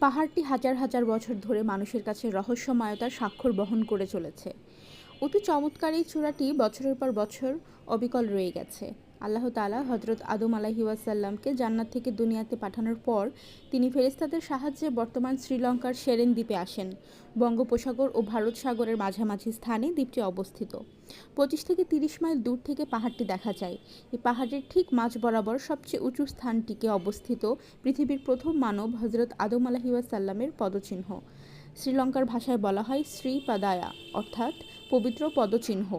পাহাড়টি হাজার হাজার বছর ধরে মানুষের কাছে রহস্যময়তার স্বাক্ষর বহন করে চলেছে। অতি চমৎকার এই চূড়াটি বছরের পর বছর অবিকল রয়ে গেছে। আল্লাহ তাআলা হজরত আদম আলাইহিওয়াসাল্লামকে জান্নাত থেকে দুনিয়াতে পাঠানোর পর তিনি ফেরেশতাদের সাহায্যে বর্তমান শ্রীলঙ্কার সেরেন দ্বীপে আসেন। বঙ্গোপসাগর ও ভারত সাগরের মাঝামাঝি স্থানে দ্বীপটি অবস্থিত। 25 থেকে 30 মাইল দূর থেকে পাহাড়টি দেখা যায়। এই পাহাড়ের ঠিক মাঝ বরাবর সবচেয়ে উঁচু স্থানটিকে অবস্থিত পৃথিবীর প্রথম মানব হজরত আদম আলাইহিওয়াসাল্লামের পদচিহ্ন। শ্রীলঙ্কার ভাষায় বলা হয় শ্রীপাদায়া, অর্থাৎ পবিত্র পদচিহ্ন।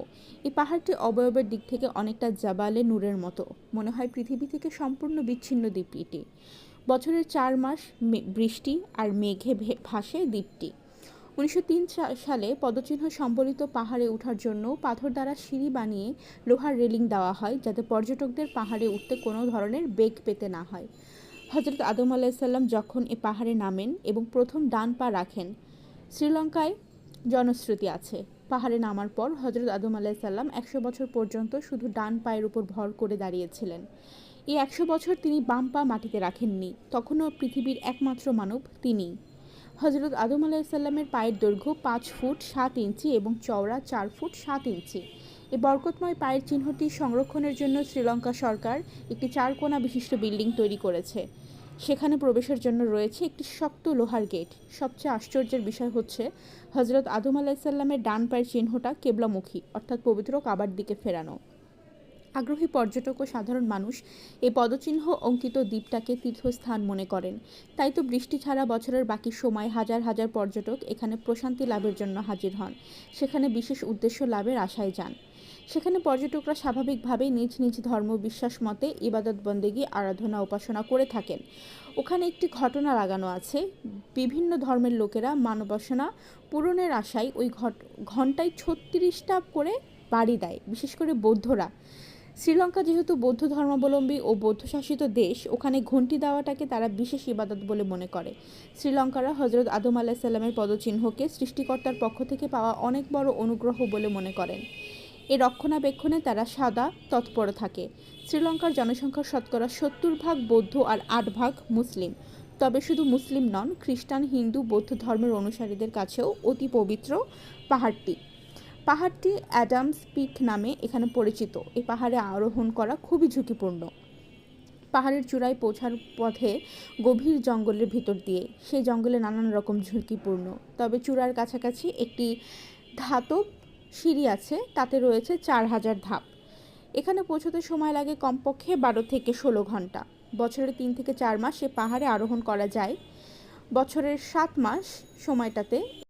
এই পাহাড়টি অবয়বের দিক থেকে অনেকটা জাবালে নূরের মতো। মনে হয় পৃথিবী থেকে সম্পূর্ণ বিচ্ছিন্ন দ্বীপ এটি। বছরের 4 মাস বৃষ্টি আর মেঘে ভাসে দ্বীপটি। 1903 সালে পদচিহ্ন সম্বলিত পাহাড়ে ওঠার জন্য পাথর দ্বারা সিঁড়ি বানিয়ে লোহার রেলিং দেওয়া হয়, যাতে পর্যটকদের পাহাড়ে উঠতে কোনো ধরনের বেগ পেতে না হয়। হজরত আদম আলাইসাল্লাম যখন এ পাহাড়ে নামেন এবং প্রথম ডান পা রাখেন, শ্রীলঙ্কায় জনশ্রুতি আছে পাহাড়ে নামার পর হজরত আদম আলাইসাল্লাম 100 বছর পর্যন্ত শুধু ডান পায়ের উপর ভর করে দাঁড়িয়েছিলেন। এই 100 বছর তিনি বাম পা মাটিতে রাখেননি। তখনও পৃথিবীর একমাত্র মানব তিনিই। হজরত আদম আলাইসাল্লামের পায়ের দৈর্ঘ্য 5 ফুট 7 ইঞ্চি এবং চওড়া 4 ফুট 7 ইঞ্চি। এই বরকতময় পায়ের চিহ্নটি সংরক্ষণের জন্য শ্রীলঙ্কা সরকার একটি 4 কোণা বিশিষ্ট বিল্ডিং তৈরি করেছে। সেখানে প্রবেশের জন্য রয়েছে একটি শক্ত লোহার গেট। সবচেয়ে আশ্চর্যের বিষয় হচ্ছে হজরত আদম আলাইসাল্লামের ডান পায়ের চিহ্নটা কেবলামুখী, অর্থাৎ পবিত্র কাবার দিকে ফেরানো। আগ্রহী পর্যটক ও সাধারণ মানুষ এই পদচিহ্ন অঙ্কিত দ্বীপটাকে তীর্থস্থান মনে করেন। তাই তো বৃষ্টি ছাড়া বছরের বাকি সময় হাজার হাজার পর্যটক এখানে প্রশান্তি লাভের জন্য হাজির হন। সেখানে বিশেষ উদ্দেশ্য লাভের আশায় যান। সেখানে পর্যটকরা স্বাভাবিকভাবেই নিজ নিজ ধর্ম বিশ্বাস মতে ইবাদত বন্দেগী আরাধনা উপাসনা করে থাকেন। ওখানে একটি ঘটনা লাগানো আছে। বিভিন্ন ধর্মের লোকেরা মানবাসনা পূরণের আশায় ওই ঘন্টায় 36টা করে বাড়ি দেয়, বিশেষ করে বৌদ্ধরা। শ্রীলঙ্কা যেহেতু বৌদ্ধ ধর্মাবলম্বী ও বৌদ্ধ শাসিত দেশ, ওখানে ঘণ্টি দেওয়াটাকে তারা বিশেষ ইবাদত বলে মনে করে। শ্রীলঙ্কারা হজরত আদম আলাইসাল্লামের পদচিহ্নকে সৃষ্টিকর্তার পক্ষ থেকে পাওয়া অনেক বড় অনুগ্রহ বলে মনে করেন। এর রক্ষণাবেক্ষণে তারা সদা তৎপর থাকে। শ্রীলঙ্কার জনসংখ্যার শতকরা 70% বৌদ্ধ আর 8% মুসলিম। তবে শুধু মুসলিম নন, খ্রিস্টান, হিন্দু, বৌদ্ধ ধর্মের অনুসারীদের কাছেও অতি পবিত্র পাহাড়টি অ্যাডামস পিক নামে এখানে পরিচিত। এই পাহাড়ে আরোহণ করা খুবই ঝুঁকিপূর্ণ। পাহাড়ের চূড়ায় পৌঁছার পথে গভীর জঙ্গলের ভিতর দিয়ে, সেই জঙ্গলে নানান রকম ঝুঁকিপূর্ণ। তবে চূড়ার কাছাকাছি একটি ধাতব সিঁড়ি আছে, তাতে রয়েছে 4000 ধাপ। এখানে পৌঁছতে সময় লাগে কমপক্ষে 12 থেকে 16 ঘন্টা। বছরের 3 থেকে 4 মাস এ পাহাড়ে আরোহণ করা যায়। বছরের 7 মাস সময়টাতে